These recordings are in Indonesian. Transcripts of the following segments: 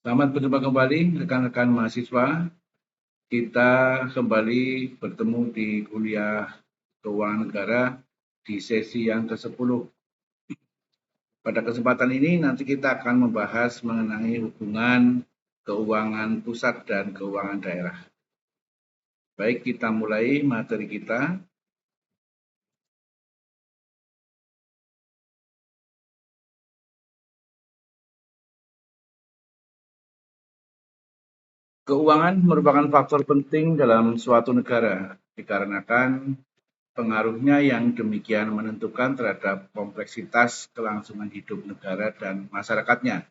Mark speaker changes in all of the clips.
Speaker 1: Selamat berjumpa kembali rekan-rekan mahasiswa. Kita kembali bertemu di kuliah Keuangan Negara di sesi yang ke-10. Pada kesempatan ini nanti kita akan membahas mengenai hubungan keuangan pusat dan keuangan daerah. Baik, kita mulai materi kita. Keuangan merupakan faktor penting dalam suatu negara, dikarenakan pengaruhnya yang demikian menentukan terhadap kompleksitas kelangsungan hidup negara dan masyarakatnya.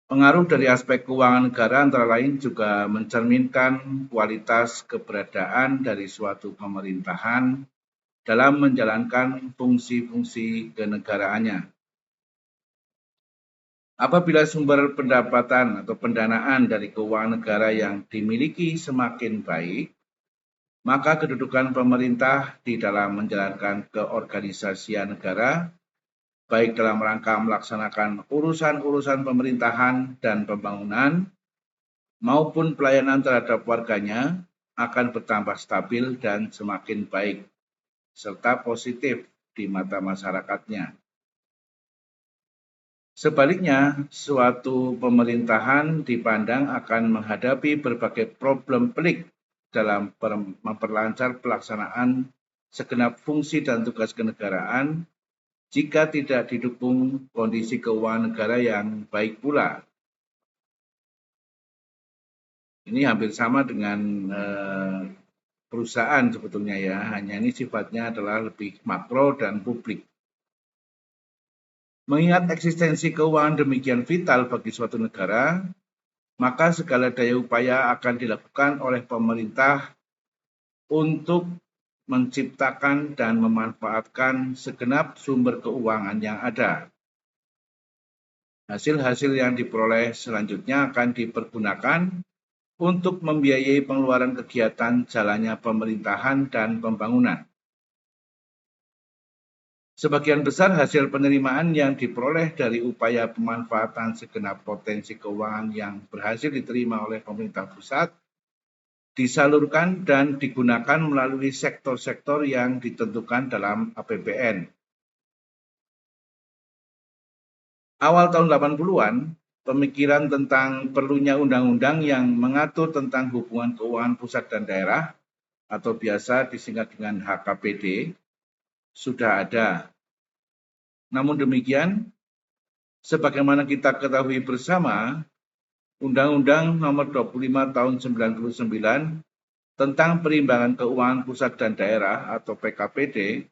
Speaker 1: Pengaruh dari aspek keuangan negara antara lain juga mencerminkan kualitas keberadaan dari suatu pemerintahan dalam menjalankan fungsi-fungsi kenegaraannya. Apabila sumber pendapatan atau pendanaan dari keuangan negara yang dimiliki semakin baik, maka kedudukan pemerintah di dalam menjalankan keorganisasian negara, baik dalam rangka melaksanakan urusan-urusan pemerintahan dan pembangunan, maupun pelayanan terhadap warganya, akan bertambah stabil dan semakin baik, serta positif di mata masyarakatnya. Sebaliknya, suatu pemerintahan dipandang akan menghadapi berbagai problem pelik dalam memperlancar pelaksanaan segenap fungsi dan tugas kenegaraan jika tidak didukung kondisi keuangan negara yang baik pula. Ini hampir sama dengan perusahaan sebetulnya ya, hanya ini sifatnya adalah lebih makro dan publik. Mengingat eksistensi keuangan demikian vital bagi suatu negara, maka segala daya upaya akan dilakukan oleh pemerintah untuk menciptakan dan memanfaatkan segenap sumber keuangan yang ada. Hasil-hasil yang diperoleh selanjutnya akan dipergunakan untuk membiayai pengeluaran kegiatan jalannya pemerintahan dan pembangunan. Sebagian besar hasil penerimaan yang diperoleh dari upaya pemanfaatan segenap potensi keuangan yang berhasil diterima oleh pemerintah pusat disalurkan dan digunakan melalui sektor-sektor yang ditentukan dalam APBN. Awal tahun 80-an, pemikiran tentang perlunya undang-undang yang mengatur tentang hubungan keuangan pusat dan daerah atau biasa disingkat dengan HKPD sudah ada. Namun demikian, sebagaimana kita ketahui bersama, Undang-Undang Nomor 25 Tahun 99 tentang Perimbangan Keuangan Pusat dan Daerah atau PKPD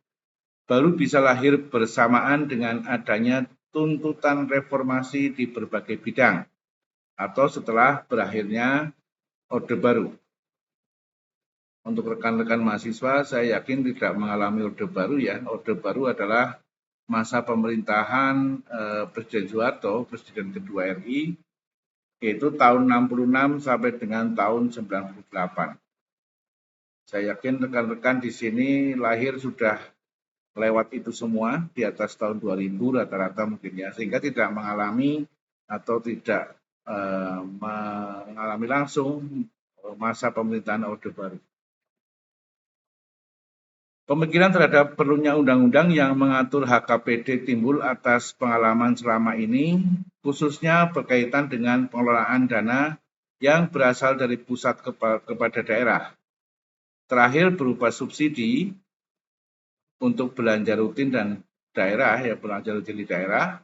Speaker 1: baru bisa lahir bersamaan dengan adanya tuntutan reformasi di berbagai bidang atau setelah berakhirnya Orde Baru. Untuk rekan-rekan mahasiswa, saya yakin tidak mengalami Orde Baru ya. Orde Baru adalah masa pemerintahan Presiden Soeharto, Presiden kedua RI, yaitu tahun 66 sampai dengan tahun 98. Saya yakin rekan-rekan di sini lahir sudah lewat itu semua, di atas tahun 2000 rata-rata mungkin ya, sehingga tidak mengalami atau tidak mengalami langsung masa pemerintahan Orde Baru. Pemikiran terhadap perlunya undang-undang yang mengatur HKPD timbul atas pengalaman selama ini, khususnya berkaitan dengan pengelolaan dana yang berasal dari pusat kepada daerah. Terakhir berupa subsidi untuk belanja rutin dan daerah, ya belanja rutin di daerah,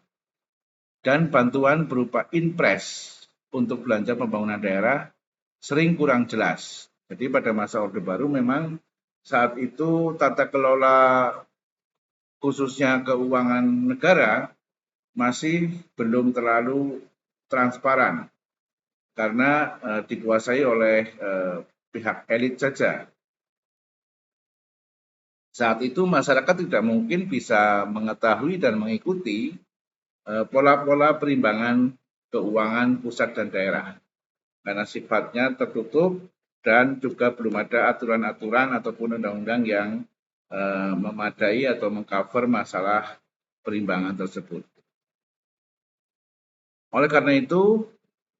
Speaker 1: dan bantuan berupa inpres untuk belanja pembangunan daerah sering kurang jelas. Jadi pada masa Orde Baru memang saat itu tata kelola khususnya keuangan negara masih belum terlalu transparan karena dikuasai oleh pihak elit saja. Saat itu masyarakat tidak mungkin bisa mengetahui dan mengikuti pola-pola perimbangan keuangan pusat dan daerah karena sifatnya tertutup dan juga belum ada aturan-aturan ataupun undang-undang yang memadai atau mengcover masalah perimbangan tersebut. Oleh karena itu,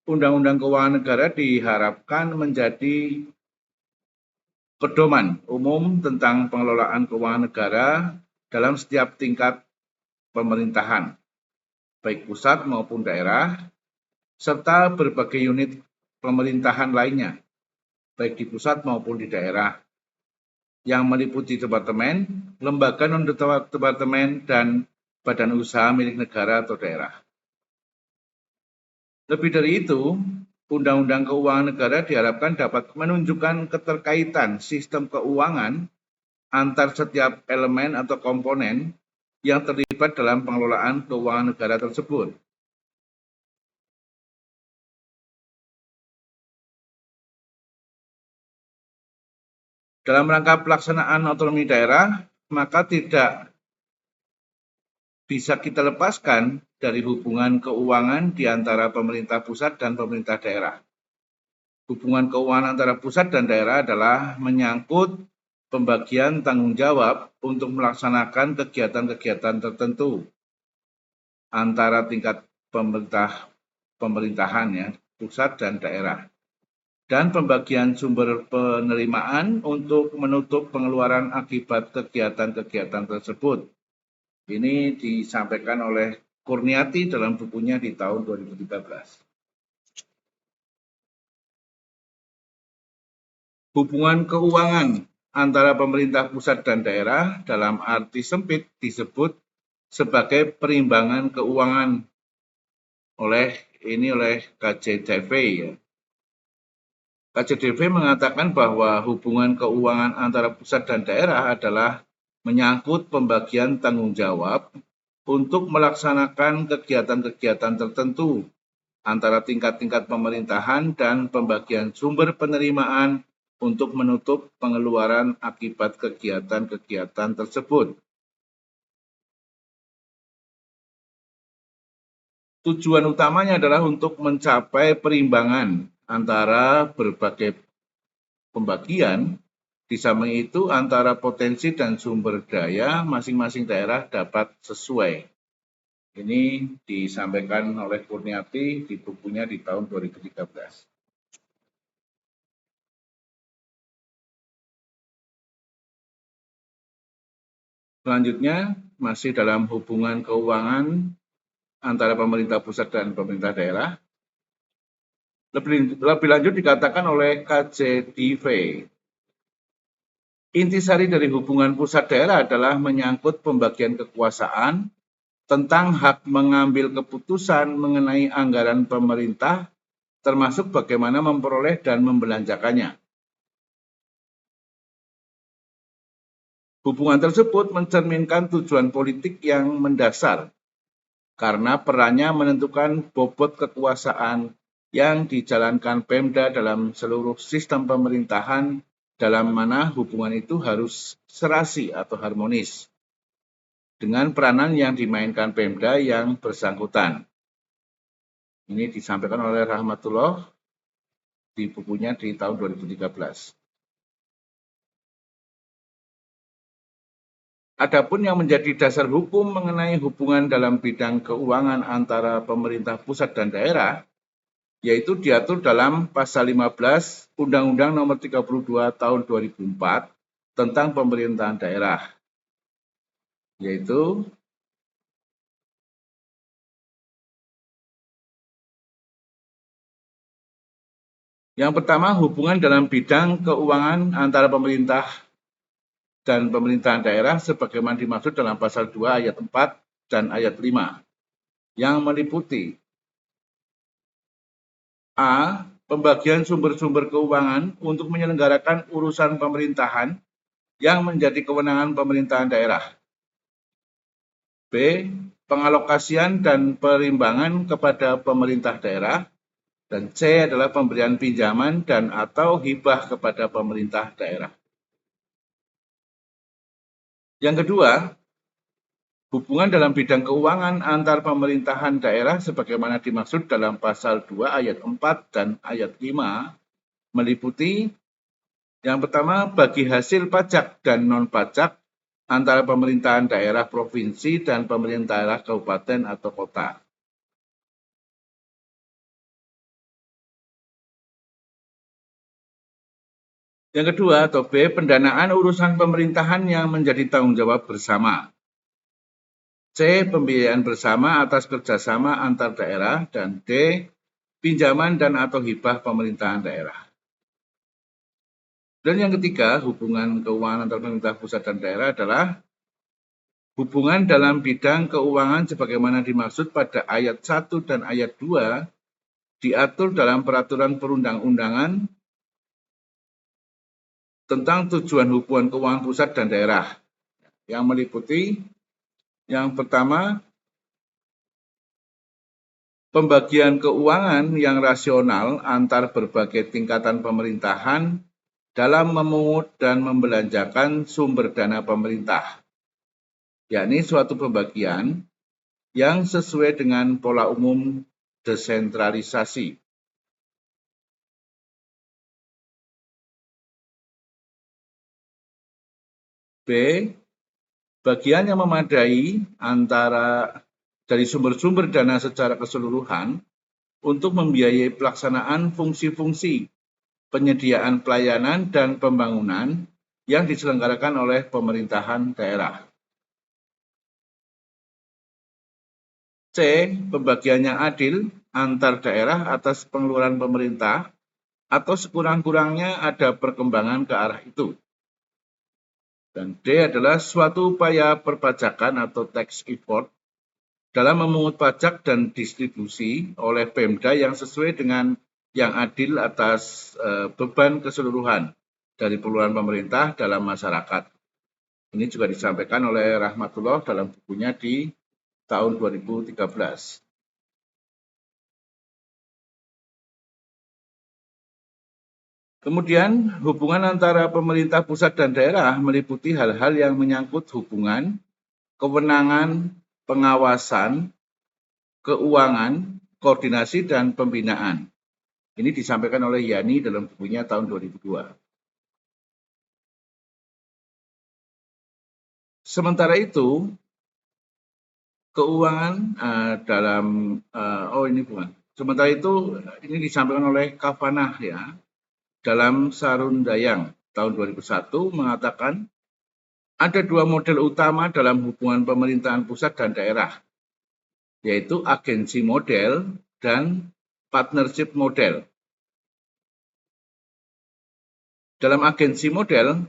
Speaker 1: Undang-Undang Keuangan Negara diharapkan menjadi pedoman umum tentang pengelolaan keuangan negara dalam setiap tingkat pemerintahan, baik pusat maupun daerah, serta berbagai unit pemerintahan lainnya, baik di pusat maupun di daerah, yang meliputi departemen, lembaga non-departemen, dan badan usaha milik negara atau daerah. Lebih dari itu, Undang-Undang Keuangan Negara diharapkan dapat menunjukkan keterkaitan sistem keuangan antar setiap elemen atau komponen yang terlibat dalam pengelolaan keuangan negara tersebut. Dalam rangka pelaksanaan otonomi daerah, maka tidak bisa kita lepaskan dari hubungan keuangan di antara pemerintah pusat dan pemerintah daerah. Hubungan keuangan antara pusat dan daerah adalah menyangkut pembagian tanggung jawab untuk melaksanakan kegiatan-kegiatan tertentu antara tingkat pemerintahan ya, pusat dan daerah. Dan pembagian sumber penerimaan untuk menutup pengeluaran akibat kegiatan-kegiatan tersebut. Ini disampaikan oleh Kurniati dalam bukunya di tahun 2013. Hubungan keuangan antara pemerintah pusat dan daerah dalam arti sempit disebut sebagai perimbangan keuangan oleh KJDV ya. KJDV mengatakan bahwa hubungan keuangan antara pusat dan daerah adalah menyangkut pembagian tanggung jawab untuk melaksanakan kegiatan-kegiatan tertentu antara tingkat-tingkat pemerintahan dan pembagian sumber penerimaan untuk menutup pengeluaran akibat kegiatan-kegiatan tersebut. Tujuan utamanya adalah untuk mencapai perimbangan antara berbagai pembagian, di samping itu antara potensi dan sumber daya masing-masing daerah dapat sesuai. Ini disampaikan oleh Kurniati di bukunya di tahun 2013. Selanjutnya, masih dalam hubungan keuangan antara pemerintah pusat dan pemerintah daerah. Lebih lanjut dikatakan oleh KJDV. Intisari dari hubungan pusat daerah adalah menyangkut pembagian kekuasaan tentang hak mengambil keputusan mengenai anggaran pemerintah, termasuk bagaimana memperoleh dan membelanjakannya. Hubungan tersebut mencerminkan tujuan politik yang mendasar, karena perannya menentukan bobot kekuasaan yang dijalankan Pemda dalam seluruh sistem pemerintahan, dalam mana hubungan itu harus serasi atau harmonis dengan peranan yang dimainkan Pemda yang bersangkutan. Ini disampaikan oleh Rahmatullah di bukunya di tahun 2013. Adapun yang menjadi dasar hukum mengenai hubungan dalam bidang keuangan antara pemerintah pusat dan daerah, yaitu diatur dalam pasal 15 Undang-Undang Nomor 32 Tahun 2004 tentang pemerintahan daerah, yaitu yang pertama, hubungan dalam bidang keuangan antara pemerintah dan pemerintahan daerah sebagaimana dimaksud dalam pasal 2 ayat 4 dan ayat 5 yang meliputi A. Pembagian sumber-sumber keuangan untuk menyelenggarakan urusan pemerintahan yang menjadi kewenangan pemerintahan daerah. B. Pengalokasian dan perimbangan kepada pemerintah daerah. Dan C adalah pemberian pinjaman dan atau hibah kepada pemerintah daerah. Yang kedua, hubungan dalam bidang keuangan antar pemerintahan daerah sebagaimana dimaksud dalam pasal 2 ayat 4 dan ayat 5 meliputi yang pertama, bagi hasil pajak dan non-pajak antara pemerintahan daerah provinsi dan pemerintah daerah kabupaten atau kota. Yang kedua atau B, pendanaan urusan pemerintahan yang menjadi tanggung jawab bersama. C, pembiayaan bersama atas kerjasama antar daerah. Dan D, pinjaman dan atau hibah pemerintahan daerah. Dan yang ketiga, hubungan keuangan antar pemerintah pusat dan daerah adalah hubungan dalam bidang keuangan sebagaimana dimaksud pada ayat 1 dan ayat 2 diatur dalam peraturan perundang-undangan tentang tujuan hubungan keuangan pusat dan daerah yang meliputi yang pertama, pembagian keuangan yang rasional antar berbagai tingkatan pemerintahan dalam memungut dan membelanjakan sumber dana pemerintah, yakni suatu pembagian yang sesuai dengan pola umum desentralisasi. B, bagian yang memadai antara dari sumber-sumber dana secara keseluruhan untuk membiayai pelaksanaan fungsi-fungsi penyediaan pelayanan dan pembangunan yang diselenggarakan oleh pemerintahan daerah. C, pembagian yang adil antar daerah atas pengeluaran pemerintah atau sekurang-kurangnya ada perkembangan ke arah itu. Dan D adalah suatu upaya perpajakan atau tax effort dalam memungut pajak dan distribusi oleh Pemda yang sesuai dengan yang adil atas beban keseluruhan dari pengeluaran pemerintah dalam masyarakat. Ini juga disampaikan oleh Rahmatullah dalam bukunya di tahun 2013. Kemudian hubungan antara pemerintah pusat dan daerah meliputi hal-hal yang menyangkut hubungan, kewenangan, pengawasan, keuangan, koordinasi, dan pembinaan. Ini disampaikan oleh Yani dalam bukunya tahun 2002. Sementara itu, keuangan Sementara itu ini disampaikan oleh Kavanagh ya dalam Sarundayang tahun 2001 mengatakan ada dua model utama dalam hubungan pemerintahan pusat dan daerah, yaitu agensi model dan partnership model. Dalam agensi model,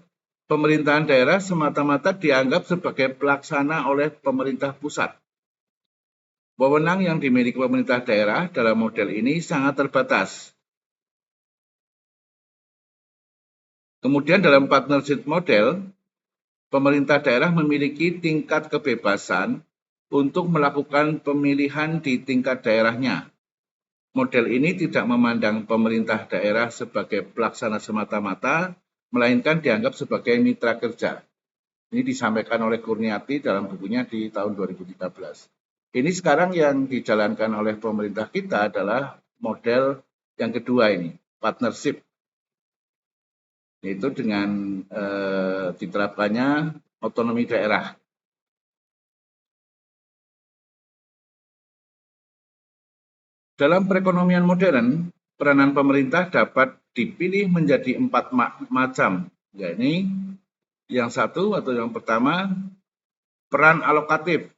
Speaker 1: pemerintahan daerah semata-mata dianggap sebagai pelaksana oleh pemerintah pusat. Wewenang yang dimiliki pemerintah daerah dalam model ini sangat terbatas. Kemudian dalam partnership model, pemerintah daerah memiliki tingkat kebebasan untuk melakukan pemilihan di tingkat daerahnya. Model ini tidak memandang pemerintah daerah sebagai pelaksana semata-mata, melainkan dianggap sebagai mitra kerja. Ini disampaikan oleh Kurniati dalam bukunya di tahun 2013. Ini sekarang yang dijalankan oleh pemerintah kita adalah model yang kedua ini, partnership. Yaitu dengan diterapkannya otonomi daerah. Dalam perekonomian modern, peranan pemerintah dapat dipilih menjadi 4 macam, yakni yang satu atau yang pertama, peran alokatif,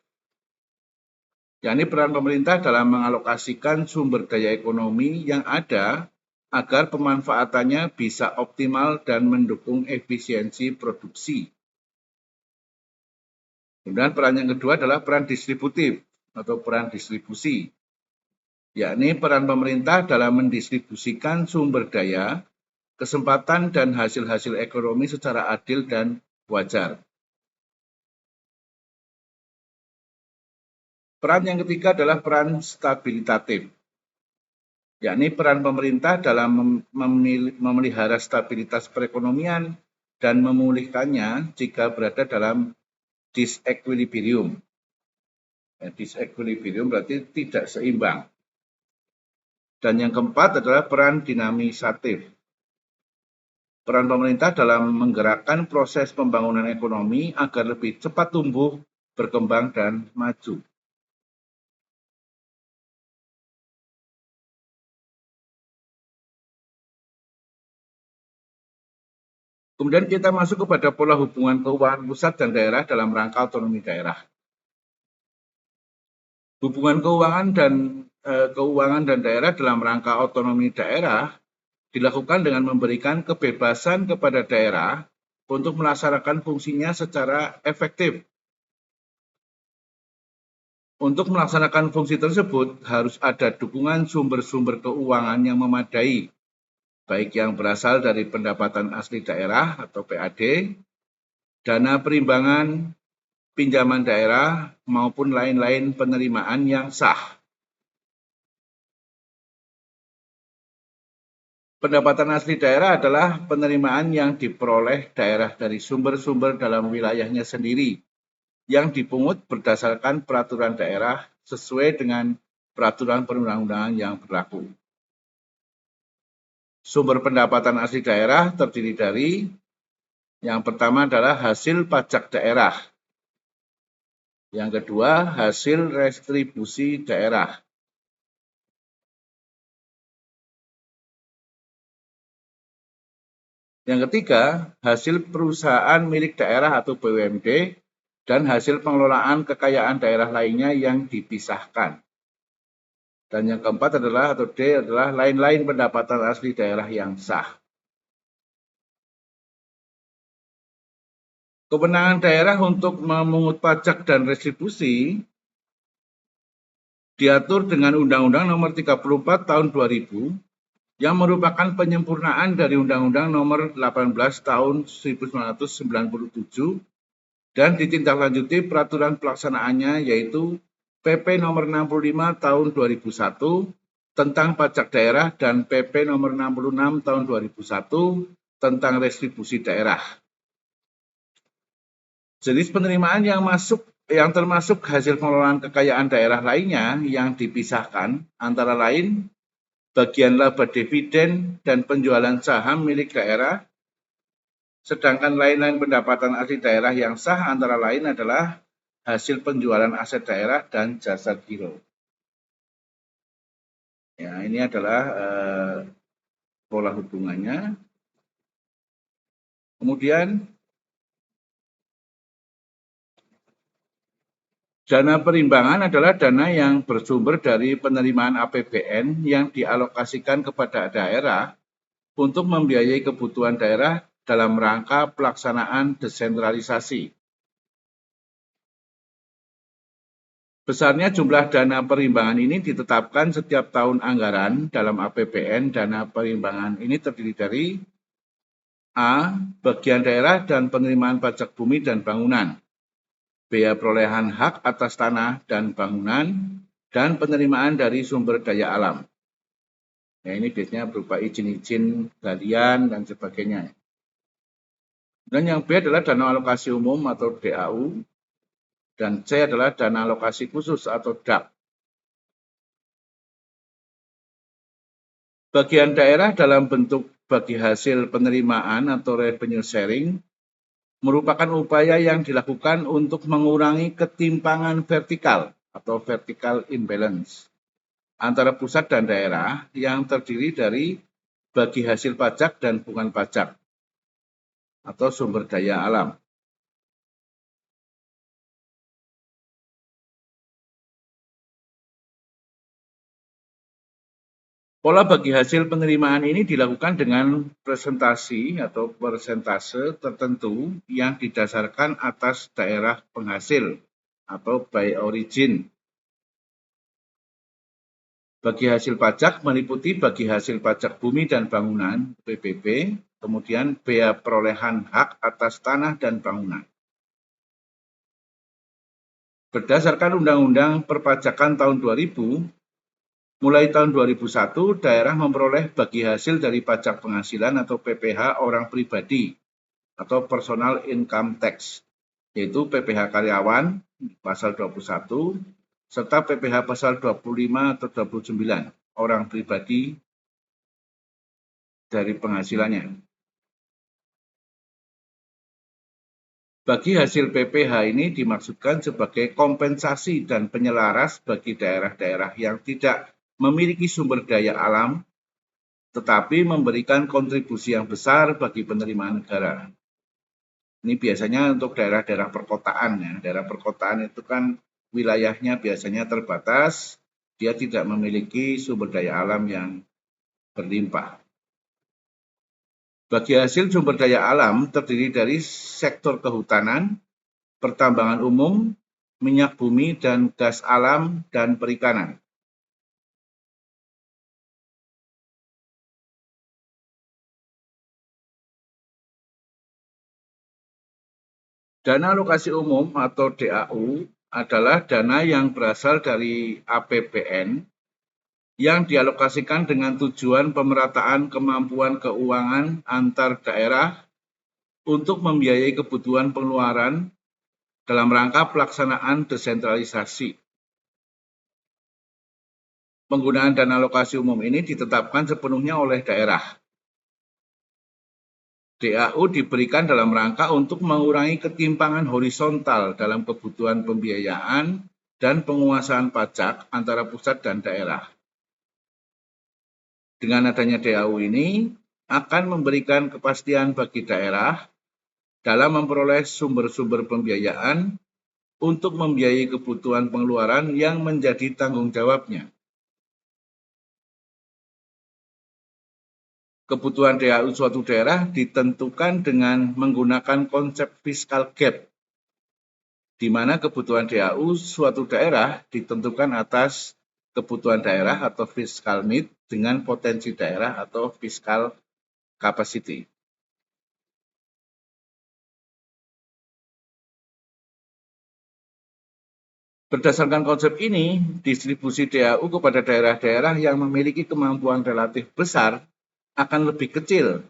Speaker 1: yakni peran pemerintah dalam mengalokasikan sumber daya ekonomi yang ada agar pemanfaatannya bisa optimal dan mendukung efisiensi produksi. Kemudian peran yang kedua adalah peran distributif atau peran distribusi, yakni peran pemerintah dalam mendistribusikan sumber daya, kesempatan dan hasil-hasil ekonomi secara adil dan wajar. Peran yang ketiga adalah peran stabilitatif, yakni peran pemerintah dalam memelihara stabilitas perekonomian dan memulihkannya jika berada dalam disequilibrium. Disequilibrium berarti tidak seimbang. Dan yang keempat adalah peran dinamisatif. Peran pemerintah dalam menggerakkan proses pembangunan ekonomi agar lebih cepat tumbuh, berkembang, dan maju. Kemudian kita masuk kepada pola hubungan keuangan pusat dan daerah dalam rangka otonomi daerah. Hubungan keuangan dan daerah dalam rangka otonomi daerah dilakukan dengan memberikan kebebasan kepada daerah untuk melaksanakan fungsinya secara efektif. Untuk melaksanakan fungsi tersebut harus ada dukungan sumber-sumber keuangan yang memadai, baik yang berasal dari pendapatan asli daerah atau PAD, dana perimbangan, pinjaman daerah, maupun lain-lain penerimaan yang sah. Pendapatan asli daerah adalah penerimaan yang diperoleh daerah dari sumber-sumber dalam wilayahnya sendiri, yang dipungut berdasarkan peraturan daerah sesuai dengan peraturan perundang-undangan yang berlaku. Sumber pendapatan asli daerah terdiri dari yang pertama adalah hasil pajak daerah. Yang kedua, hasil restribusi daerah. Yang ketiga, hasil perusahaan milik daerah atau BUMD dan hasil pengelolaan kekayaan daerah lainnya yang dipisahkan. Dan yang keempat adalah, atau D adalah lain-lain pendapatan asli daerah yang sah. Kewenangan daerah untuk memungut pajak dan retribusi diatur dengan Undang-Undang Nomor 34 Tahun 2000 yang merupakan penyempurnaan dari Undang-Undang Nomor 18 Tahun 1997 dan ditindaklanjuti peraturan pelaksanaannya yaitu PP Nomor 65 Tahun 2001 tentang pajak daerah dan PP Nomor 66 Tahun 2001 tentang restribusi daerah. Jenis penerimaan yang termasuk hasil pengelolaan kekayaan daerah lainnya yang dipisahkan antara lain bagian laba dividen dan penjualan saham milik daerah. Sedangkan lain-lain pendapatan asli daerah yang sah antara lain adalah hasil penjualan aset daerah dan jasa giro. Ya, ini adalah pola hubungannya. Kemudian dana perimbangan adalah dana yang bersumber dari penerimaan APBN yang dialokasikan kepada daerah untuk membiayai kebutuhan daerah dalam rangka pelaksanaan desentralisasi. Besarnya jumlah dana perimbangan ini ditetapkan setiap tahun anggaran dalam APBN. Dana perimbangan ini terdiri dari A. Bagian daerah dan penerimaan pajak bumi dan bangunan, biaya perolehan hak atas tanah dan bangunan, dan penerimaan dari sumber daya alam. Ya, ini biasanya berupa izin-izin galian dan sebagainya. Dan yang B adalah dana alokasi umum atau DAU, dan C adalah dana alokasi khusus atau DAK. Bagian daerah dalam bentuk bagi hasil penerimaan atau revenue sharing merupakan upaya yang dilakukan untuk mengurangi ketimpangan vertikal atau vertical imbalance antara pusat dan daerah yang terdiri dari bagi hasil pajak dan bukan pajak atau sumber daya alam. Pola bagi hasil penerimaan ini dilakukan dengan presentasi atau persentase tertentu yang didasarkan atas daerah penghasil atau by origin. Bagi hasil pajak meliputi bagi hasil pajak bumi dan bangunan (PBB), kemudian bea perolehan hak atas tanah dan bangunan. Berdasarkan Undang-Undang Perpajakan tahun 2000, mulai tahun 2001, daerah memperoleh bagi hasil dari pajak penghasilan atau PPh orang pribadi atau personal income tax, yaitu PPh karyawan pasal 21, serta PPh pasal 25 atau 29, orang pribadi dari penghasilannya. Bagi hasil PPh ini dimaksudkan sebagai kompensasi dan penyelaras bagi daerah-daerah yang tidak memiliki sumber daya alam, tetapi memberikan kontribusi yang besar bagi penerimaan negara. Ini biasanya untuk daerah-daerah perkotaan ya. Daerah perkotaan itu kan wilayahnya biasanya terbatas, dia tidak memiliki sumber daya alam yang berlimpah. Bagi hasil sumber daya alam terdiri dari sektor kehutanan, pertambangan umum, minyak bumi dan gas alam, dan perikanan. Dana alokasi umum atau DAU adalah dana yang berasal dari APBN yang dialokasikan dengan tujuan pemerataan kemampuan keuangan antar daerah untuk membiayai kebutuhan pengeluaran dalam rangka pelaksanaan desentralisasi. Penggunaan dana alokasi umum ini ditetapkan sepenuhnya oleh daerah. DAU diberikan dalam rangka untuk mengurangi ketimpangan horizontal dalam kebutuhan pembiayaan dan penguasaan pajak antara pusat dan daerah. Dengan adanya DAU ini akan memberikan kepastian bagi daerah dalam memperoleh sumber-sumber pembiayaan untuk membiayai kebutuhan pengeluaran yang menjadi tanggung jawabnya. Kebutuhan DAU suatu daerah ditentukan dengan menggunakan konsep fiscal gap, di mana kebutuhan DAU suatu daerah ditentukan atas kebutuhan daerah atau fiscal need dengan potensi daerah atau fiscal capacity. Berdasarkan konsep ini, distribusi DAU kepada daerah-daerah yang memiliki kemampuan relatif besar akan lebih kecil,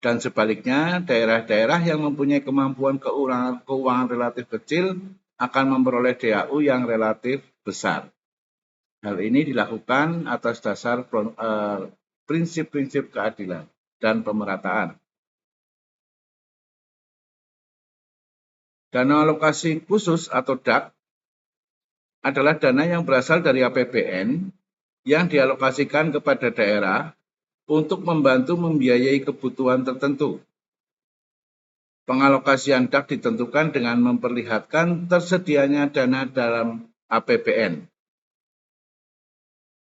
Speaker 1: dan sebaliknya daerah-daerah yang mempunyai kemampuan keuangan relatif kecil akan memperoleh DAU yang relatif besar. Hal ini dilakukan atas dasar prinsip-prinsip keadilan dan pemerataan. Dana alokasi khusus atau DAK adalah dana yang berasal dari APBN yang dialokasikan kepada daerah untuk membantu membiayai kebutuhan tertentu. Pengalokasian DAK ditentukan dengan memperlihatkan tersedianya dana dalam APBN.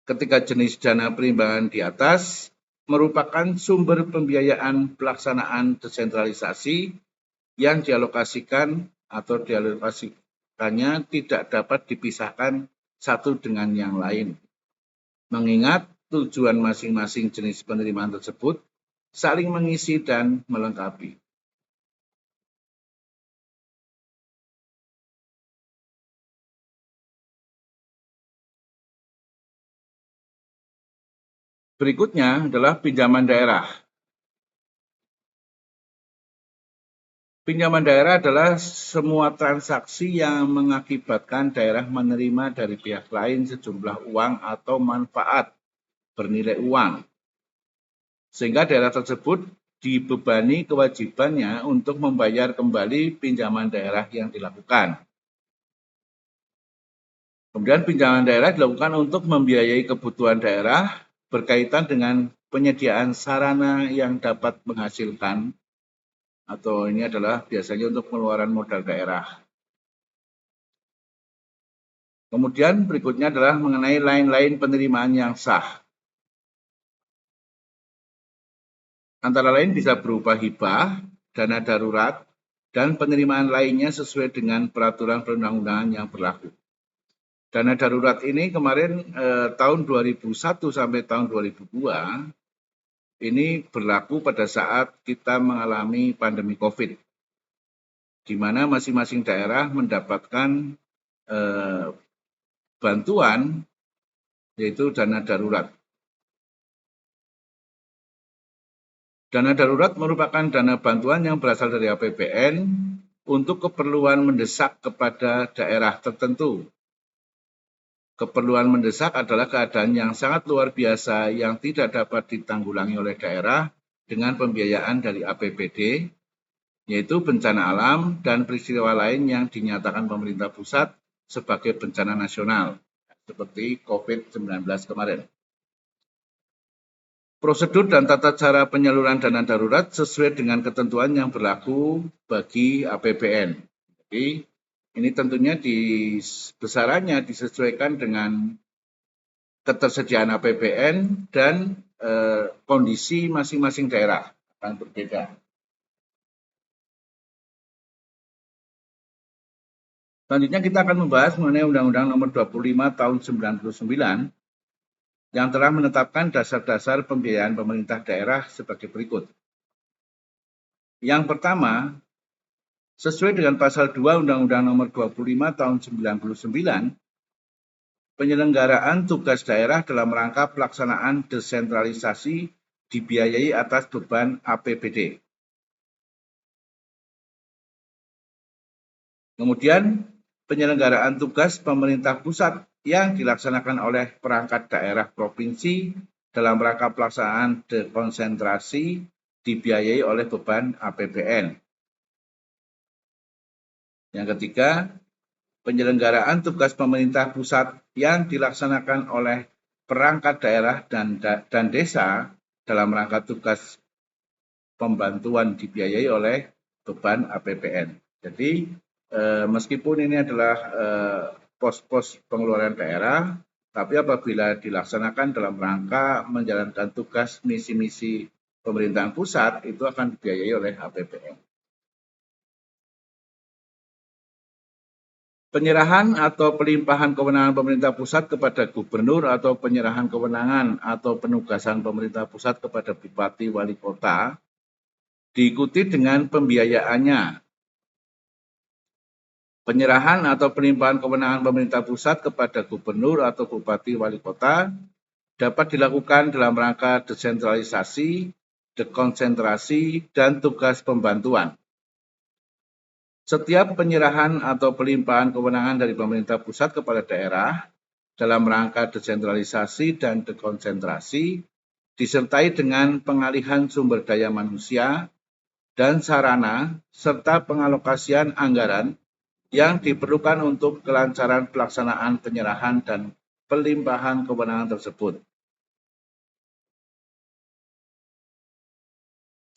Speaker 1: Ketiga jenis dana perimbangan di atas merupakan sumber pembiayaan pelaksanaan desentralisasi yang dialokasikan atau dialokasikannya tidak dapat dipisahkan satu dengan yang lain. Mengingat tujuan masing-masing jenis penerimaan tersebut saling mengisi dan melengkapi. Berikutnya adalah pinjaman daerah. Pinjaman daerah adalah semua transaksi yang mengakibatkan daerah menerima dari pihak lain sejumlah uang atau manfaat bernilai uang, sehingga daerah tersebut dibebani kewajibannya untuk membayar kembali pinjaman daerah yang dilakukan. Kemudian pinjaman daerah dilakukan untuk membiayai kebutuhan daerah berkaitan dengan penyediaan sarana yang dapat menghasilkan, atau ini adalah biasanya untuk pengeluaran modal daerah. Kemudian berikutnya adalah mengenai lain-lain penerimaan yang sah. Antara lain bisa berupa hibah, dana darurat, dan penerimaan lainnya sesuai dengan peraturan perundang-undangan yang berlaku. Dana darurat ini kemarin tahun 2001 sampai tahun 2002 ini berlaku pada saat kita mengalami pandemi COVID, di mana masing-masing daerah mendapatkan bantuan yaitu dana darurat. Dana darurat merupakan dana bantuan yang berasal dari APBN untuk keperluan mendesak kepada daerah tertentu. Keperluan mendesak adalah keadaan yang sangat luar biasa yang tidak dapat ditanggulangi oleh daerah dengan pembiayaan dari APBD, yaitu bencana alam dan peristiwa lain yang dinyatakan pemerintah pusat sebagai bencana nasional, seperti COVID-19 kemarin. Prosedur dan tata cara penyaluran dana darurat sesuai dengan ketentuan yang berlaku bagi APBN. Jadi, ini tentunya besarannya disesuaikan dengan ketersediaan APBN dan kondisi masing-masing daerah akan berbeda. Selanjutnya kita akan membahas mengenai Undang-Undang Nomor 25 Tahun 99 yang telah menetapkan dasar-dasar pembiayaan pemerintah daerah sebagai berikut. Yang pertama, sesuai dengan pasal 2 Undang-Undang Nomor 25 Tahun 99, penyelenggaraan tugas daerah dalam rangka pelaksanaan desentralisasi dibiayai atas beban APBD. Kemudian, penyelenggaraan tugas pemerintah pusat yang dilaksanakan oleh perangkat daerah provinsi dalam rangka pelaksanaan dekonsentrasi dibiayai oleh beban APBN. Yang ketiga, penyelenggaraan tugas pemerintah pusat yang dilaksanakan oleh perangkat daerah dan desa dalam rangka tugas pembantuan dibiayai oleh beban APBN. Jadi, meskipun ini adalah pos-pos pengeluaran daerah, tapi apabila dilaksanakan dalam rangka menjalankan tugas misi-misi pemerintahan pusat, itu akan dibiayai oleh APBN. Penyerahan atau pelimpahan kewenangan pemerintah pusat kepada gubernur atau penyerahan kewenangan atau penugasan pemerintah pusat kepada bupati wali kota diikuti dengan pembiayaannya. Penyerahan atau pelimpahan kewenangan pemerintah pusat kepada gubernur atau bupati wali kota dapat dilakukan dalam rangka desentralisasi, dekonsentrasi, dan tugas pembantuan. Setiap penyerahan atau pelimpahan kewenangan dari pemerintah pusat kepada daerah dalam rangka desentralisasi dan dekonsentrasi disertai dengan pengalihan sumber daya manusia dan sarana serta pengalokasian anggaran yang diperlukan untuk kelancaran pelaksanaan penyerahan dan pelimpahan kewenangan tersebut.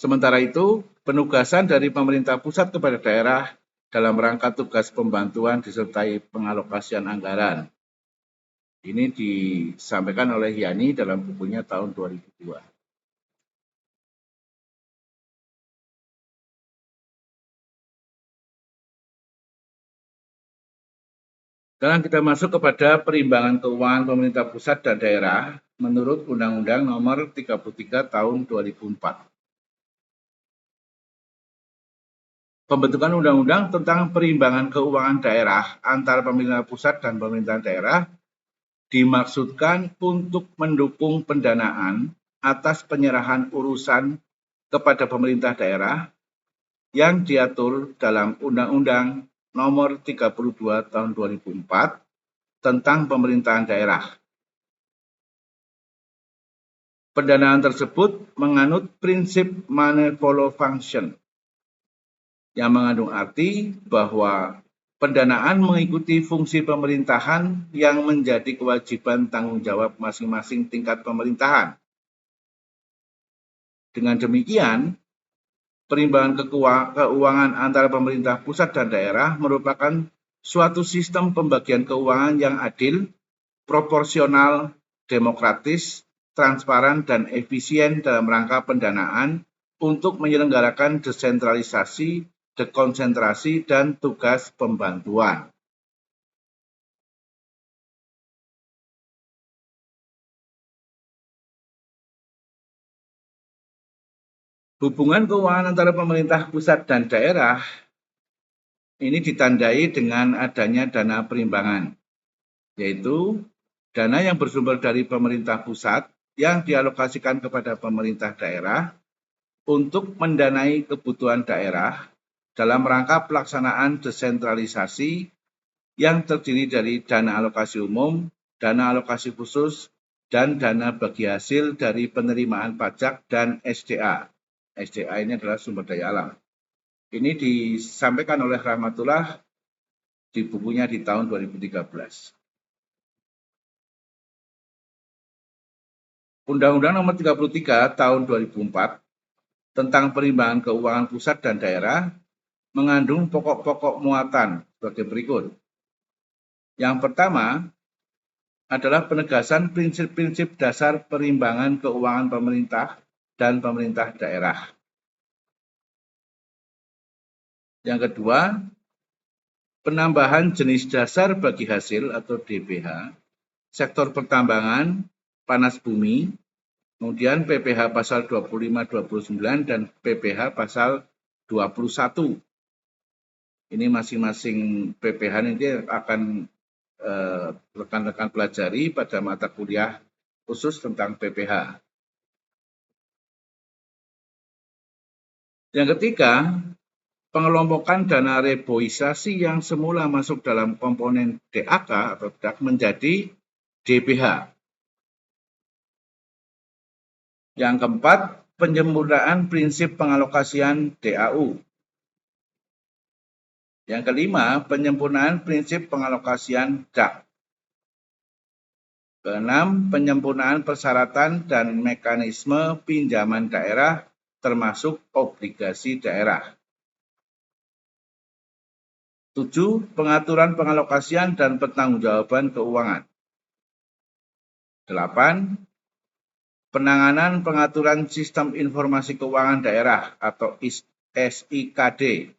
Speaker 1: Sementara itu, penugasan dari pemerintah pusat kepada daerah dalam rangka tugas pembantuan disertai pengalokasian anggaran. Ini disampaikan oleh Yani dalam bukunya tahun 2002. Sekarang kita masuk kepada perimbangan keuangan pemerintah pusat dan daerah menurut Undang-Undang Nomor 33 Tahun 2004. Pembentukan undang-undang tentang perimbangan keuangan daerah antara pemerintah pusat dan pemerintah daerah dimaksudkan untuk mendukung pendanaan atas penyerahan urusan kepada pemerintah daerah yang diatur dalam Undang-Undang Nomor 32 Tahun 2004 tentang pemerintahan daerah. Pendanaan tersebut menganut prinsip money follow function yang mengandung arti bahwa pendanaan mengikuti fungsi pemerintahan yang menjadi kewajiban tanggung jawab masing-masing tingkat pemerintahan. Dengan demikian, perimbangan keuangan antara pemerintah pusat dan daerah merupakan suatu sistem pembagian keuangan yang adil, proporsional, demokratis, transparan, dan efisien dalam rangka pendanaan untuk menyelenggarakan desentralisasi, dekonsentrasi, dan tugas pembantuan. Hubungan keuangan antara pemerintah pusat dan daerah ini ditandai dengan adanya dana perimbangan, yaitu dana yang bersumber dari pemerintah pusat yang dialokasikan kepada pemerintah daerah untuk mendanai kebutuhan daerah dalam rangka pelaksanaan desentralisasi yang terdiri dari dana alokasi umum, dana alokasi khusus, dan dana bagi hasil dari penerimaan pajak dan SDA. SDA ini adalah sumber daya alam. Ini disampaikan oleh Rahmatullah di bukunya di tahun 2013. Undang-Undang Nomor 33 Tahun 2004 tentang perimbangan keuangan pusat dan daerah mengandung pokok-pokok muatan sebagai berikut. Yang pertama adalah penegasan prinsip-prinsip dasar perimbangan keuangan pemerintah dan pemerintah daerah. Yang kedua, penambahan jenis dasar bagi hasil atau DBH, sektor pertambangan, panas bumi, kemudian PPh pasal 25-29 dan PPh pasal 21. Ini masing-masing PPh ini akan rekan-rekan pelajari pada mata kuliah khusus tentang PPh. Yang ketiga, pengelompokan dana reboisasi yang semula masuk dalam komponen DAK atau DAK menjadi DBH. Yang keempat, penyempurnaan prinsip pengalokasian DAU. Yang kelima, penyempurnaan prinsip pengalokasian DAK. Keenam, penyempurnaan persyaratan dan mekanisme pinjaman daerah termasuk obligasi daerah. 7. Pengaturan pengalokasian dan pertanggungjawaban keuangan. 8. Penanganan pengaturan sistem informasi keuangan daerah atau SIKD.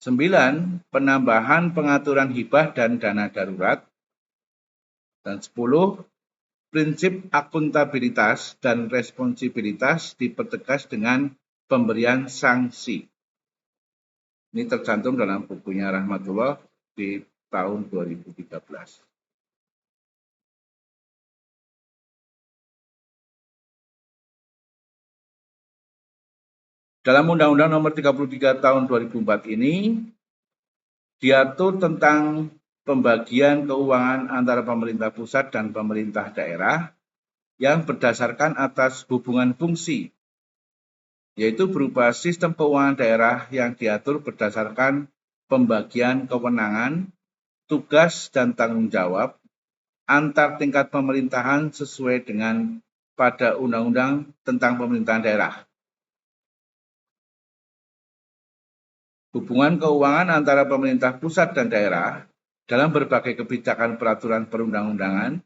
Speaker 1: 9. Penambahan pengaturan hibah dan dana darurat. Dan 10. Prinsip akuntabilitas dan responsibilitas dipertegas dengan pemberian sanksi. Ini tercantum dalam bukunya Rahmatullah di tahun 2013. Dalam Undang-Undang Nomor 33 Tahun 2004 ini diatur tentang pembagian keuangan antara pemerintah pusat dan pemerintah daerah yang berdasarkan atas hubungan fungsi, yaitu berupa sistem keuangan daerah yang diatur berdasarkan pembagian kewenangan, tugas, dan tanggung jawab antar tingkat pemerintahan sesuai dengan pada Undang-Undang tentang Pemerintahan Daerah. Hubungan keuangan antara pemerintah pusat dan daerah dalam berbagai kebijakan peraturan perundang-undangan,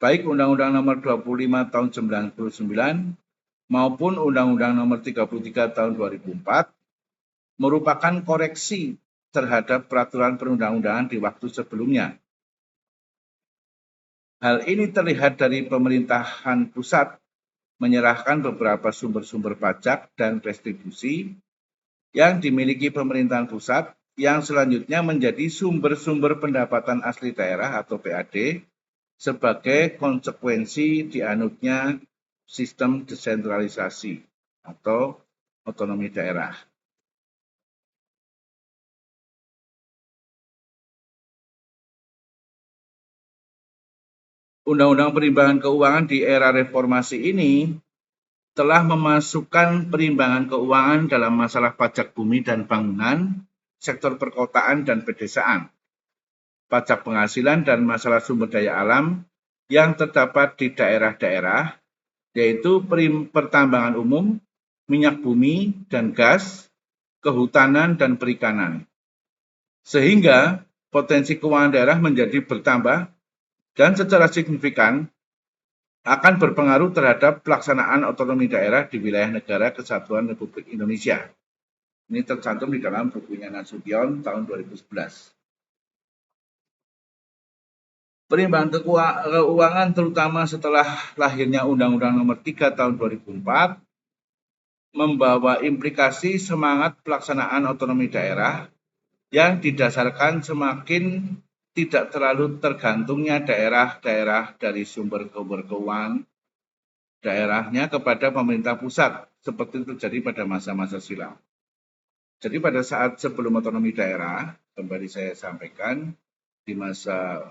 Speaker 1: baik Undang-Undang Nomor 25 Tahun 99 maupun Undang-Undang Nomor 33 Tahun 2004, merupakan koreksi terhadap peraturan perundang-undangan di waktu sebelumnya. Hal ini terlihat dari pemerintahan pusat menyerahkan beberapa sumber-sumber pajak dan retribusi yang dimiliki pemerintahan pusat yang selanjutnya menjadi sumber-sumber pendapatan asli daerah atau PAD sebagai konsekuensi dianutnya sistem desentralisasi atau otonomi daerah. Undang-Undang Perimbangan Keuangan di era reformasi ini telah memasukkan perimbangan keuangan dalam masalah pajak bumi dan bangunan, sektor perkotaan dan pedesaan, pajak penghasilan dan masalah sumber daya alam yang terdapat di daerah-daerah, yaitu pertambangan umum, minyak bumi dan gas, kehutanan dan perikanan. Sehingga potensi keuangan daerah menjadi bertambah dan secara signifikan akan berpengaruh terhadap pelaksanaan otonomi daerah di wilayah negara Kesatuan Republik Indonesia. Ini tercantum di dalam bukunya Nasution tahun 2011. Perimbangan keuangan terutama setelah lahirnya Undang-Undang Nomor 3 Tahun 2004 membawa implikasi semangat pelaksanaan otonomi daerah yang didasarkan semakin tidak terlalu tergantungnya daerah-daerah dari sumber keuangan daerahnya kepada pemerintah pusat, seperti terjadi pada masa-masa silam. Jadi pada saat sebelum otonomi daerah, kembali saya sampaikan, di masa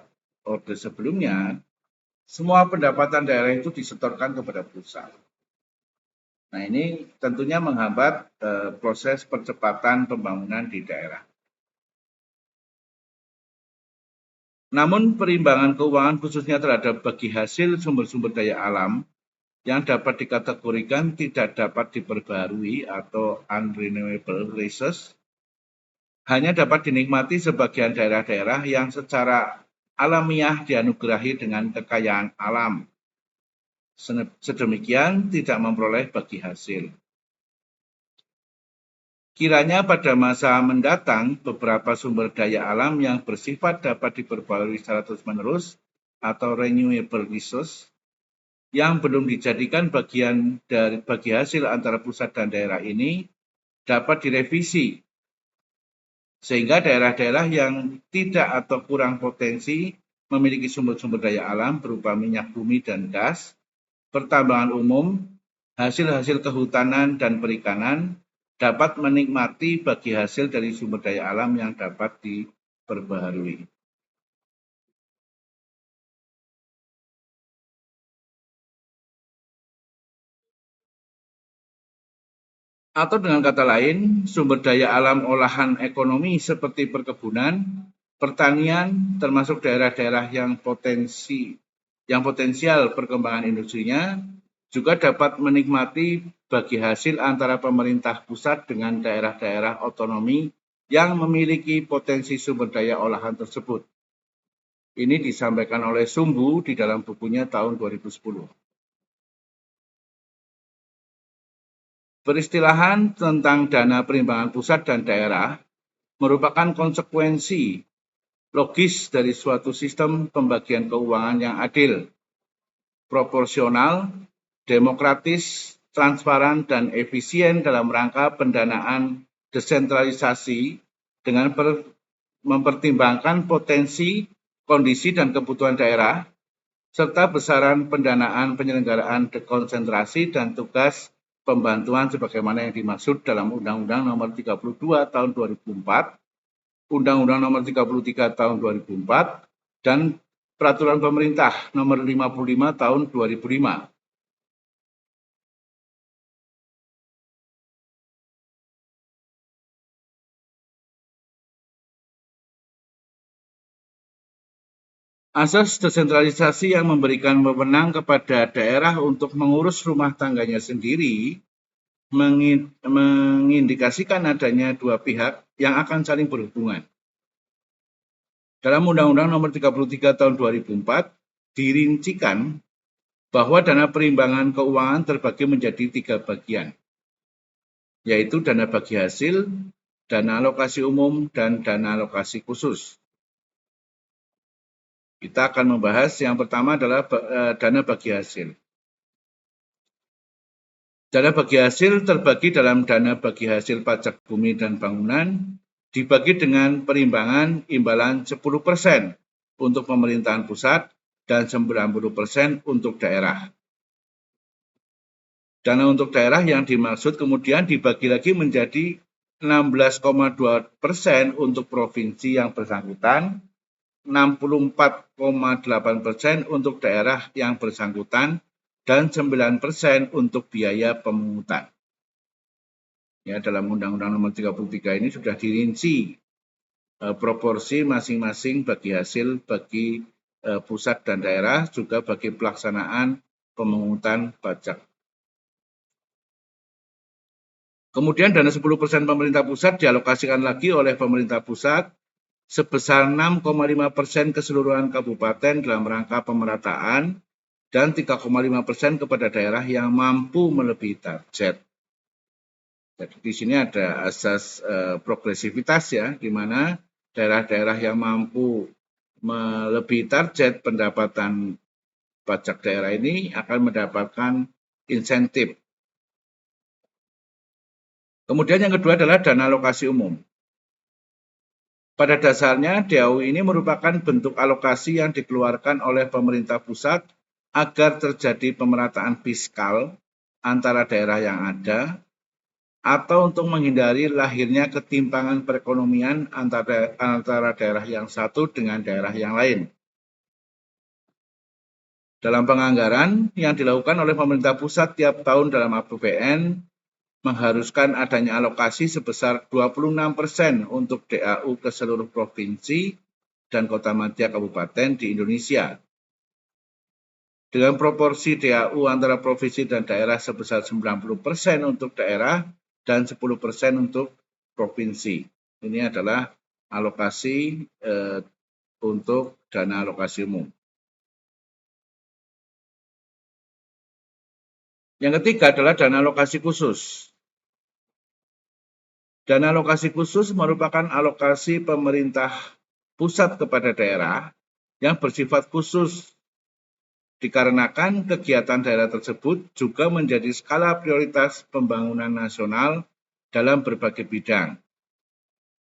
Speaker 1: orde sebelumnya, semua pendapatan daerah itu disetorkan kepada pusat. Nah ini tentunya menghambat proses percepatan pembangunan di daerah. Namun perimbangan keuangan khususnya terhadap bagi hasil sumber-sumber daya alam yang dapat dikategorikan tidak dapat diperbarui atau unrenewable resource hanya dapat dinikmati sebagian daerah-daerah yang secara alamiah dianugerahi dengan kekayaan alam. Sedemikian tidak memperoleh bagi hasil. Kiranya pada masa mendatang, beberapa sumber daya alam yang bersifat dapat diperbarui secara terus-menerus atau renewable resource yang belum dijadikan bagian dari bagi hasil antara pusat dan daerah ini dapat direvisi sehingga daerah-daerah yang tidak atau kurang potensi memiliki sumber-sumber daya alam berupa minyak bumi dan gas, pertambangan umum, hasil-hasil kehutanan dan perikanan dapat menikmati bagi hasil dari sumber daya alam yang dapat diperbaharui. Atau dengan kata lain, sumber daya alam olahan ekonomi seperti perkebunan, pertanian, termasuk daerah-daerah yang potensial perkembangan industrinya, juga dapat menikmati bagi hasil antara pemerintah pusat dengan daerah-daerah otonomi yang memiliki potensi sumber daya olahan tersebut. Ini disampaikan oleh Sumbu di dalam bukunya tahun 2010. Peristilahan tentang dana perimbangan pusat dan daerah merupakan konsekuensi logis dari suatu sistem pembagian keuangan yang adil, proporsional, demokratis, transparan, dan efisien dalam rangka pendanaan desentralisasi dengan mempertimbangkan potensi, kondisi, dan kebutuhan daerah, serta besaran pendanaan penyelenggaraan dekonsentrasi dan tugas pembantuan sebagaimana yang dimaksud dalam Undang-Undang Nomor 32 Tahun 2004, Undang-Undang Nomor 33 Tahun 2004, dan Peraturan Pemerintah Nomor 55 Tahun 2005. Asas desentralisasi yang memberikan wewenang kepada daerah untuk mengurus rumah tangganya sendiri mengindikasikan adanya dua pihak yang akan saling berhubungan. Dalam Undang-Undang Nomor 33 Tahun 2004 dirincikan bahwa dana perimbangan keuangan terbagi menjadi 3 bagian, yaitu dana bagi hasil, dana alokasi umum, dan dana alokasi khusus. Kita akan membahas yang pertama adalah dana bagi hasil. Dana bagi hasil terbagi dalam dana bagi hasil pajak bumi dan bangunan, dibagi dengan perimbangan imbalan 10% untuk pemerintahan pusat dan 90% untuk daerah. Dana untuk daerah yang dimaksud kemudian dibagi lagi menjadi 16,2% untuk provinsi yang bersangkutan, 64,8% untuk daerah yang bersangkutan, dan 9% untuk biaya pemungutan. Ya, dalam Undang-Undang Nomor 33 ini sudah dirinci proporsi masing-masing bagi hasil bagi pusat dan daerah, juga bagi pelaksanaan pemungutan pajak. Kemudian dana 10% pemerintah pusat dialokasikan lagi oleh pemerintah pusat sebesar 6,5% keseluruhan kabupaten dalam rangka pemerataan dan 3,5% kepada daerah yang mampu melebihi target. Jadi di sini ada asas progresivitas ya, di mana daerah-daerah yang mampu melebihi target pendapatan pajak daerah ini akan mendapatkan insentif. Kemudian yang kedua adalah dana alokasi umum. Pada dasarnya, DAU ini merupakan bentuk alokasi yang dikeluarkan oleh pemerintah pusat agar terjadi pemerataan fiskal antara daerah yang ada, atau untuk menghindari lahirnya ketimpangan perekonomian antara daerah yang satu dengan daerah yang lain. Dalam penganggaran yang dilakukan oleh pemerintah pusat tiap tahun dalam APBN, mengharuskan adanya alokasi sebesar 26% untuk DAU ke seluruh provinsi dan kotamadya kabupaten di Indonesia. Dengan proporsi DAU antara provinsi dan daerah sebesar 90% untuk daerah dan 10% untuk provinsi. Ini adalah alokasi untuk dana alokasi umum. Yang ketiga adalah dana alokasi khusus. Dana alokasi khusus merupakan alokasi pemerintah pusat kepada daerah yang bersifat khusus dikarenakan kegiatan daerah tersebut juga menjadi skala prioritas pembangunan nasional dalam berbagai bidang,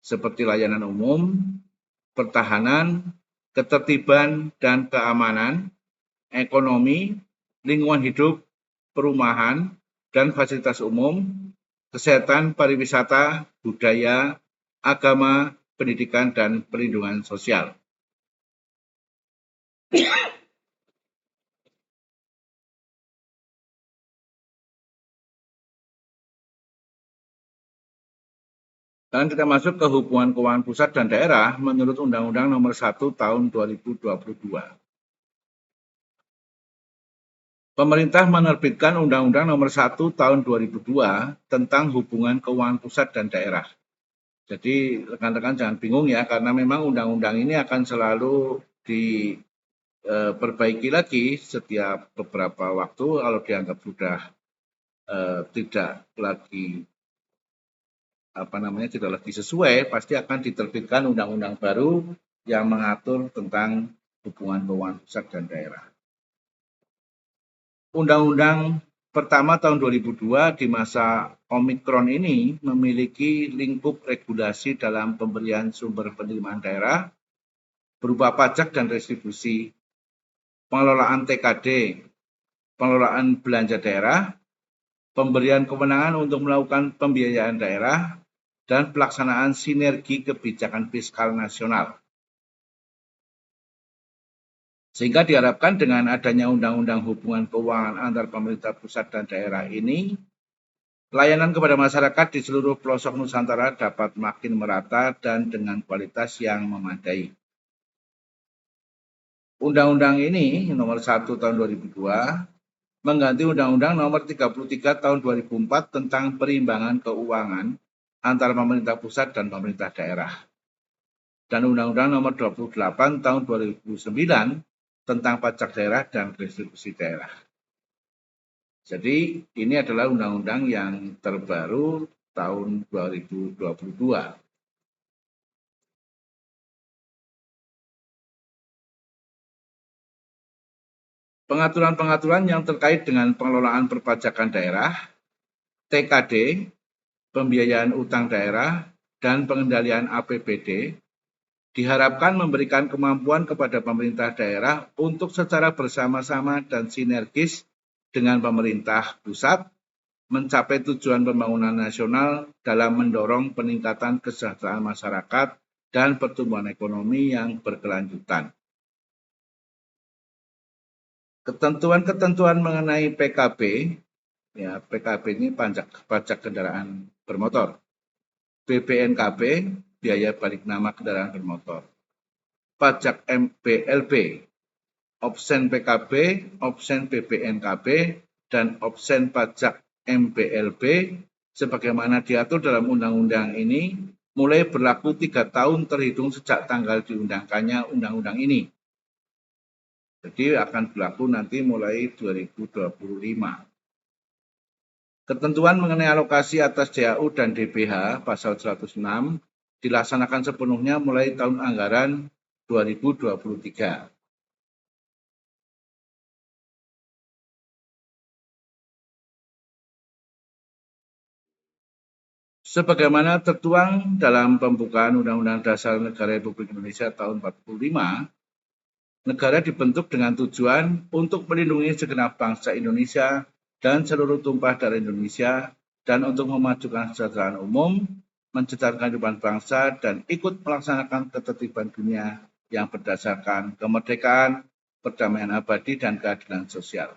Speaker 1: seperti layanan umum, pertahanan, ketertiban dan keamanan, ekonomi, lingkungan hidup, perumahan, dan fasilitas umum, kesehatan, pariwisata, budaya, agama, pendidikan, dan perlindungan sosial. Dan kita masuk ke hubungan keuangan pusat dan daerah menurut Undang-Undang Nomor 1 Tahun 2022. Pemerintah menerbitkan Undang-Undang Nomor 1 Tahun 2002 tentang hubungan keuangan pusat dan daerah. Jadi rekan-rekan jangan bingung ya, karena memang undang-undang ini akan selalu diperbaiki lagi setiap beberapa waktu. Kalau dianggap sudah tidak lagi tidak lagi sesuai, pasti akan diterbitkan undang-undang baru yang mengatur tentang hubungan keuangan pusat dan daerah. Undang-undang pertama tahun 2002 di masa Omikron ini memiliki lingkup regulasi dalam pemberian sumber penerimaan daerah berupa pajak dan retribusi, pengelolaan TKD, pengelolaan belanja daerah, pemberian kewenangan untuk melakukan pembiayaan daerah, dan pelaksanaan sinergi kebijakan fiskal nasional. Sehingga diharapkan dengan adanya undang-undang hubungan keuangan antar pemerintah pusat dan daerah ini, layanan kepada masyarakat di seluruh pelosok Nusantara dapat makin merata dan dengan kualitas yang memadai. Undang-undang ini nomor 1 tahun 2002 mengganti Undang-Undang nomor 33 tahun 2004 tentang perimbangan keuangan antara pemerintah pusat dan pemerintah daerah. Dan Undang-Undang nomor 28 tahun 2009 tentang pajak daerah dan retribusi daerah. Jadi ini adalah undang-undang yang terbaru tahun 2022. Pengaturan-pengaturan yang terkait dengan pengelolaan perpajakan daerah, TKD, pembiayaan utang daerah, dan pengendalian APBD diharapkan memberikan kemampuan kepada pemerintah daerah untuk secara bersama-sama dan sinergis dengan pemerintah pusat mencapai tujuan pembangunan nasional dalam mendorong peningkatan kesejahteraan masyarakat dan pertumbuhan ekonomi yang berkelanjutan. Ketentuan-ketentuan mengenai PKB, ya PKB ini pajak kendaraan bermotor, BPNKB, biaya balik nama kendaraan bermotor, pajak MPLB, opsen PKB, opsen BPNKB, dan opsen pajak MPLB sebagaimana diatur dalam undang-undang ini mulai berlaku 3 tahun terhitung sejak tanggal diundangkannya undang-undang ini. Jadi akan berlaku nanti mulai 2025. Ketentuan mengenai alokasi atas DAU dan DBH pasal 106 dilaksanakan sepenuhnya mulai tahun anggaran 2023. Sebagaimana tertuang dalam pembukaan Undang-Undang Dasar Negara Republik Indonesia tahun 1945, negara dibentuk dengan tujuan untuk melindungi segenap bangsa Indonesia dan seluruh tumpah darah Indonesia dan untuk memajukan kesejahteraan umum, menciptakan kehidupan bangsa, dan ikut melaksanakan ketertiban dunia yang berdasarkan kemerdekaan, perdamaian abadi, dan keadilan sosial.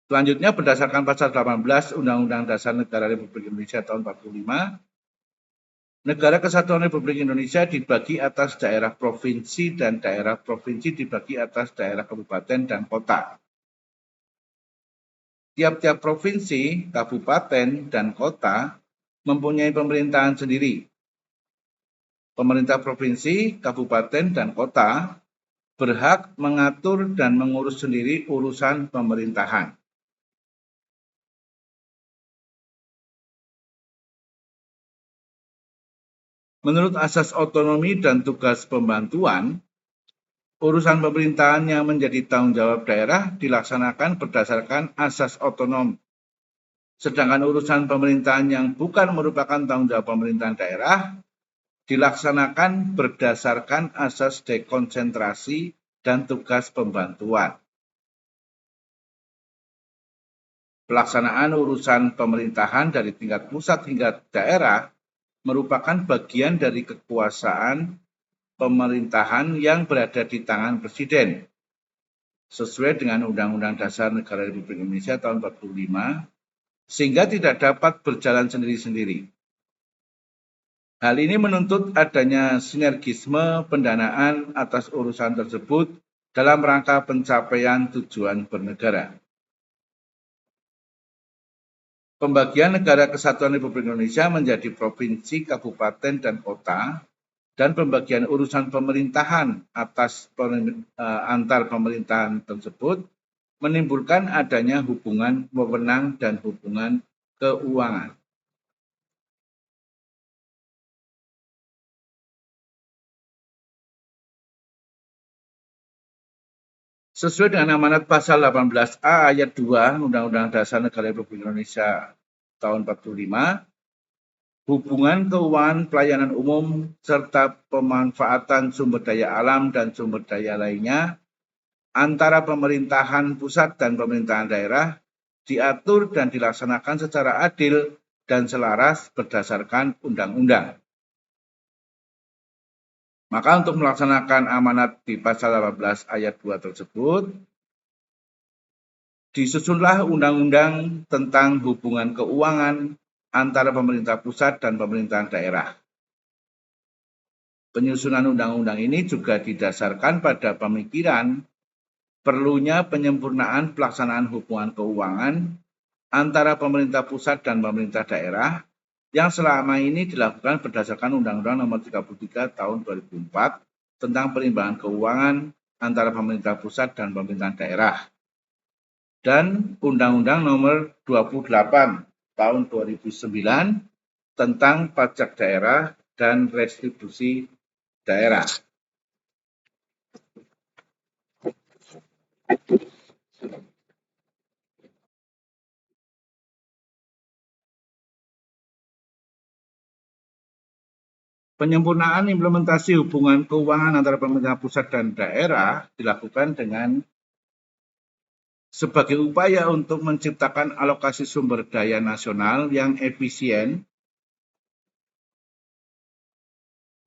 Speaker 1: Selanjutnya berdasarkan pasal 18 Undang-Undang Dasar Negara Republik Indonesia tahun 1945, Negara Kesatuan Republik Indonesia dibagi atas daerah provinsi dan daerah provinsi dibagi atas daerah kabupaten dan kota. Tiap-tiap provinsi, kabupaten, dan kota mempunyai pemerintahan sendiri. Pemerintah provinsi, kabupaten, dan kota berhak mengatur dan mengurus sendiri urusan pemerintahan. Menurut asas otonomi dan tugas pembantuan, urusan pemerintahan yang menjadi tanggung jawab daerah dilaksanakan berdasarkan asas otonom. Sedangkan urusan pemerintahan yang bukan merupakan tanggung jawab pemerintahan daerah dilaksanakan berdasarkan asas dekonsentrasi dan tugas pembantuan. Pelaksanaan urusan pemerintahan dari tingkat pusat hingga daerah merupakan bagian dari kekuasaan pemerintahan yang berada di tangan Presiden sesuai dengan Undang-Undang Dasar Negara Republik Indonesia tahun 45 sehingga tidak dapat berjalan sendiri-sendiri. Hal ini menuntut adanya sinergisme pendanaan atas urusan tersebut dalam rangka pencapaian tujuan bernegara. Pembagian Negara Kesatuan Republik Indonesia menjadi provinsi, kabupaten, dan kota, dan pembagian urusan pemerintahan antar pemerintahan tersebut menimbulkan adanya hubungan wewenang dan hubungan keuangan. Sesuai dengan amanat pasal 18A ayat 2 Undang-Undang Dasar Negara Republik Indonesia tahun 45, hubungan keuangan pelayanan umum serta pemanfaatan sumber daya alam dan sumber daya lainnya antara pemerintahan pusat dan pemerintahan daerah diatur dan dilaksanakan secara adil dan selaras berdasarkan undang-undang. Maka untuk melaksanakan amanat di pasal 18 ayat 2 tersebut, disusunlah undang-undang tentang hubungan keuangan antara pemerintah pusat dan pemerintahan daerah. Penyusunan undang-undang ini juga didasarkan pada pemikiran perlunya penyempurnaan pelaksanaan hubungan keuangan antara pemerintah pusat dan pemerintah daerah yang selama ini dilakukan berdasarkan Undang-Undang Nomor 33 Tahun 2004 tentang perimbangan keuangan antara pemerintah pusat dan pemerintahan daerah dan Undang-Undang Nomor 28 Tahun 2009 tentang pajak daerah dan restitusi daerah. Penyempurnaan implementasi hubungan keuangan antara pemerintah pusat dan daerah dilakukan dengan sebagai upaya untuk menciptakan alokasi sumber daya nasional yang efisien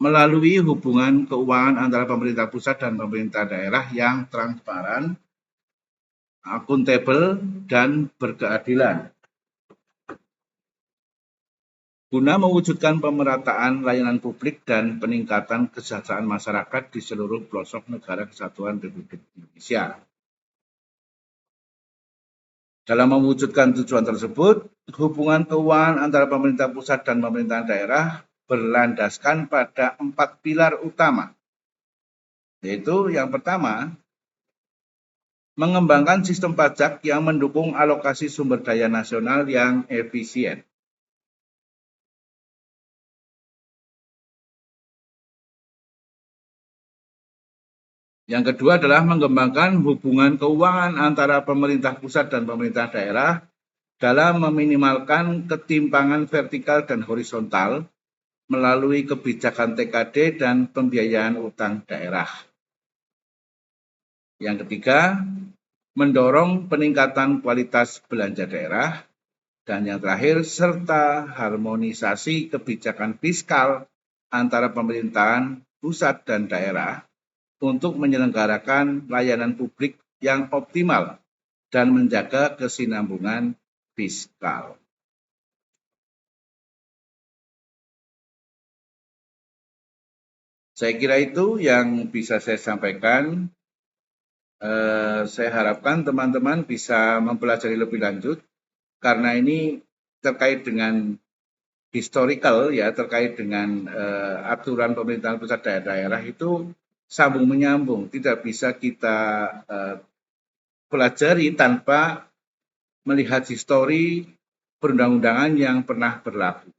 Speaker 1: melalui hubungan keuangan antara pemerintah pusat dan pemerintah daerah yang transparan, akuntabel, dan berkeadilan. Guna mewujudkan pemerataan layanan publik dan peningkatan kesejahteraan masyarakat di seluruh pelosok Negara Kesatuan Republik Indonesia. Dalam mewujudkan tujuan tersebut, hubungan keuangan antara pemerintah pusat dan pemerintahan daerah berlandaskan pada 4 pilar utama, yaitu yang pertama, mengembangkan sistem pajak yang mendukung alokasi sumber daya nasional yang efisien. Yang kedua adalah mengembangkan hubungan keuangan antara pemerintah pusat dan pemerintah daerah dalam meminimalkan ketimpangan vertikal dan horizontal melalui kebijakan TKD dan pembiayaan utang daerah. Yang ketiga, mendorong peningkatan kualitas belanja daerah. Dan yang terakhir, serta harmonisasi kebijakan fiskal antara pemerintahan pusat dan daerah untuk menyelenggarakan layanan publik yang optimal dan menjaga kesinambungan fiskal. Saya kira itu yang bisa saya sampaikan. Saya harapkan teman-teman bisa mempelajari lebih lanjut karena ini terkait dengan historical ya, terkait dengan aturan pemerintahan pusat daerah itu sambung menyambung, tidak bisa kita pelajari tanpa melihat histori perundang-undangan yang pernah berlaku.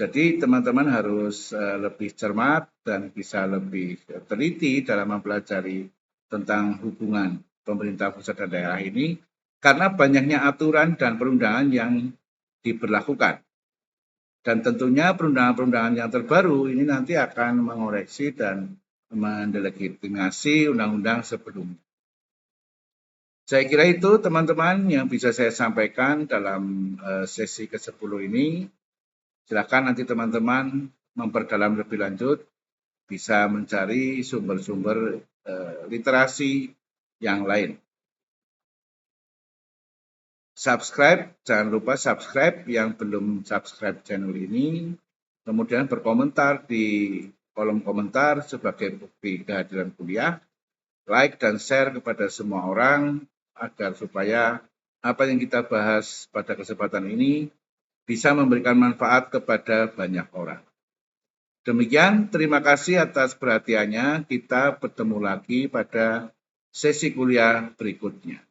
Speaker 1: Jadi teman-teman harus lebih cermat dan bisa lebih teliti dalam mempelajari tentang hubungan pemerintah pusat dan daerah ini karena banyaknya aturan dan perundangan yang diberlakukan. Dan tentunya perundangan-perundangan yang terbaru ini nanti akan mengoreksi dan mendelegitimasi undang-undang sebelumnya. Saya kira itu teman-teman yang bisa saya sampaikan dalam sesi ke-10 ini. Silakan nanti teman-teman memperdalam lebih lanjut, bisa mencari sumber-sumber literasi yang lain. Subscribe, jangan lupa subscribe yang belum subscribe channel ini. Kemudian berkomentar di kolom komentar sebagai bukti kehadiran kuliah. Like dan share kepada semua orang agar supaya apa yang kita bahas pada kesempatan ini bisa memberikan manfaat kepada banyak orang. Demikian, terima kasih atas perhatiannya. Kita bertemu lagi pada sesi kuliah berikutnya.